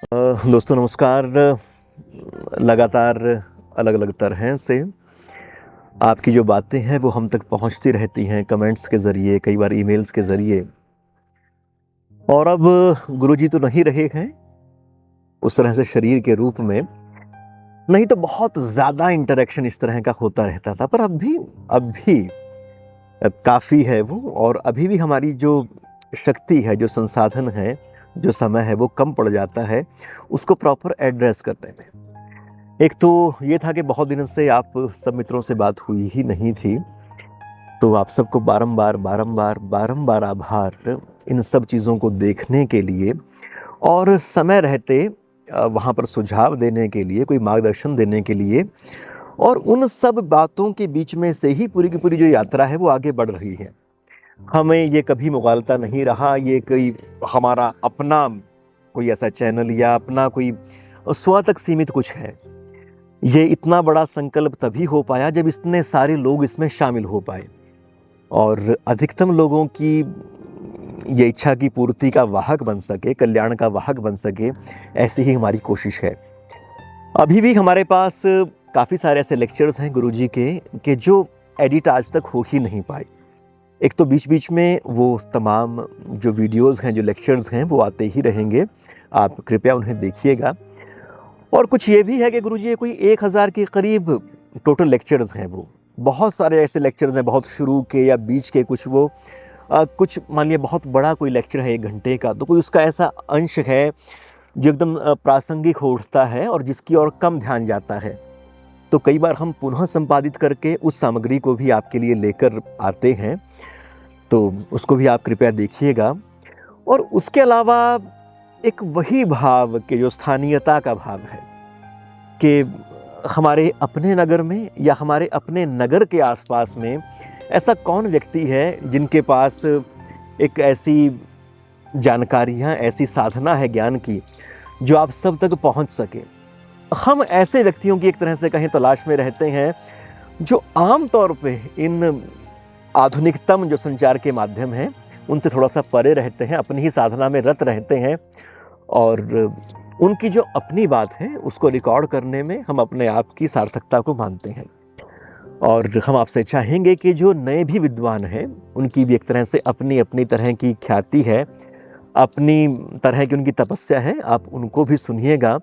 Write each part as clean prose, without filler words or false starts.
दोस्तों नमस्कार। लगातार अलग अलग तरह से आपकी जो बातें हैं वो हम तक पहुंचती रहती हैं, कमेंट्स के ज़रिए, कई बार ईमेल्स के ज़रिए। और अब गुरुजी तो नहीं रहे हैं उस तरह से शरीर के रूप में, नहीं तो बहुत ज़्यादा इंटरेक्शन इस तरह का होता रहता था। पर अब भी काफ़ी है वो, और अभी भी हमारी जो शक्ति है, जो संसाधन है, जो समय है वो कम पड़ जाता है उसको प्रॉपर एड्रेस करने में। एक तो ये था कि बहुत दिनों से आप सब मित्रों से बात हुई ही नहीं थी, तो आप सबको बारंबार आभार इन सब चीज़ों को देखने के लिए और समय रहते वहाँ पर सुझाव देने के लिए, कोई मार्गदर्शन देने के लिए। और उन सब बातों के बीच में से ही पूरी की पूरी जो यात्रा है वो आगे बढ़ रही है। हमें ये कभी मुग़ालता नहीं रहा, ये कोई हमारा अपना कोई ऐसा चैनल या अपना कोई स्व तक सीमित कुछ है। ये इतना बड़ा संकल्प तभी हो पाया जब इतने सारे लोग इसमें शामिल हो पाए, और अधिकतम लोगों की ये इच्छा की पूर्ति का वाहक बन सके, कल्याण का वाहक बन सके, ऐसी ही हमारी कोशिश है। अभी भी हमारे पास काफ़ी सारे ऐसे लेक्चर्स हैं गुरुजी के कि जो एडिट आज तक हो ही नहीं पाए। एक तो बीच-बीच में वो तमाम जो वीडियोज़ हैं, जो लेक्चर्स हैं, वो आते ही रहेंगे। आप कृपया उन्हें देखिएगा। और कुछ ये भी है कि गुरुजी कोई 1000 के करीब टोटल लेक्चर्स हैं वो। बहुत सारे ऐसे लेक्चर्स हैं, बहुत शुरू के या बीच के, कुछ वो कुछ मान लिया बहुत बड़ा कोई लेक्चर है 1 घंटे का, तो कोई उसका ऐसा अंश है जो एकदम प्रासंगिक हो उठता है और जिसकी ओर कम ध्यान जाता है। तो कई बार हम पुनः संपादित करके उस सामग्री को भी आपके लिए लेकर आते हैं, तो उसको भी आप कृपया देखिएगा। और उसके अलावा एक वही भाव कि जो स्थानीयता का भाव है कि हमारे अपने नगर में या हमारे अपने नगर के आसपास में ऐसा कौन व्यक्ति है जिनके पास एक ऐसी जानकारियाँ, ऐसी साधना है ज्ञान की जो आप सब तक पहुंच सके। हम ऐसे व्यक्तियों की एक तरह से कहीं तलाश में रहते हैं जो आम तौर पे इन आधुनिकतम जो संचार के माध्यम हैं उनसे थोड़ा सा परे रहते हैं, अपनी ही साधना में रत रहते हैं, और उनकी जो अपनी बात है उसको रिकॉर्ड करने में हम अपने आप की सार्थकता को मानते हैं। और हम आपसे चाहेंगे कि जो नए भी विद्वान हैं उनकी भी एक तरह से अपनी अपनी तरह की ख्याति है, अपनी तरह की उनकी तपस्या है, आप उनको भी सुनिएगा।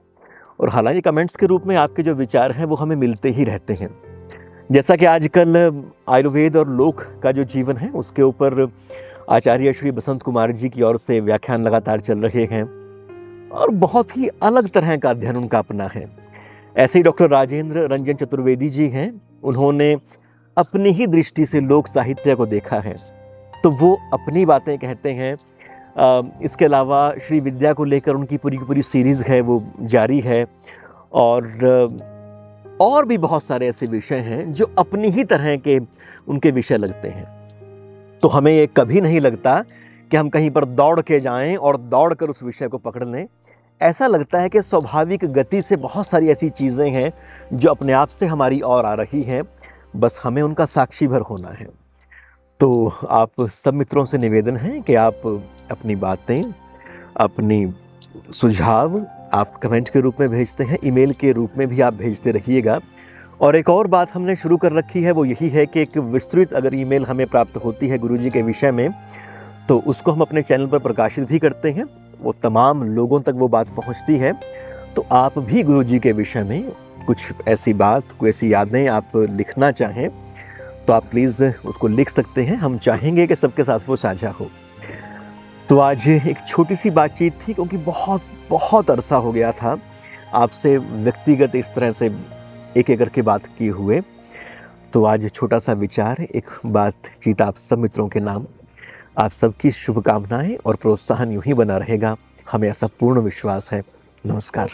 और हालांकि कमेंट्स के रूप में आपके जो विचार हैं वो हमें मिलते ही रहते हैं। जैसा कि आजकल आयुर्वेद और लोक का जो जीवन है उसके ऊपर आचार्य श्री बसंत कुमार जी की ओर से व्याख्यान लगातार चल रहे हैं, और बहुत ही अलग तरह का अध्ययन उनका अपना है। ऐसे ही डॉक्टर राजेंद्र रंजन चतुर्वेदी जी हैं, उन्होंने अपनी ही दृष्टि से लोक साहित्य को देखा है, तो वो अपनी बातें कहते हैं। इसके अलावा श्री विद्या को लेकर उनकी पूरी की पूरी सीरीज़ है वो जारी है, और भी बहुत सारे ऐसे विषय हैं जो अपनी ही तरह के उनके विषय लगते हैं। तो हमें ये कभी नहीं लगता कि हम कहीं पर दौड़ के जाएं और दौड़ कर उस विषय को पकड़ लें। ऐसा लगता है कि स्वाभाविक गति से बहुत सारी ऐसी चीज़ें हैं जो अपने आप से हमारी ओर आ रही हैं, बस हमें उनका साक्षी भर होना है। तो आप सब मित्रों से निवेदन है कि आप अपनी बातें, अपनी सुझाव आप कमेंट के रूप में भेजते हैं, ईमेल के रूप में भी आप भेजते रहिएगा। और एक और बात हमने शुरू कर रखी है वो यही है कि एक विस्तृत अगर ईमेल हमें प्राप्त होती है गुरुजी के विषय में, तो उसको हम अपने चैनल पर प्रकाशित भी करते हैं। वो तमाम लोगों तक वो बात पहुंचती है। तो आप भी गुरुजी के विषय में कुछ ऐसी बात, कोई ऐसी यादें आप लिखना चाहें तो आप प्लीज़ उसको लिख सकते हैं। हम चाहेंगे कि सबके साथ वो साझा हो। तो आज एक छोटी सी बातचीत थी, क्योंकि बहुत अरसा हो गया था आपसे व्यक्तिगत इस तरह से एक करके बात किए हुए। तो आज छोटा सा विचार, एक बातचीत आप सब मित्रों के नाम। आप सबकी शुभकामनाएं और प्रोत्साहन यूं ही बना रहेगा, हमें ऐसा पूर्ण विश्वास है। नमस्कार।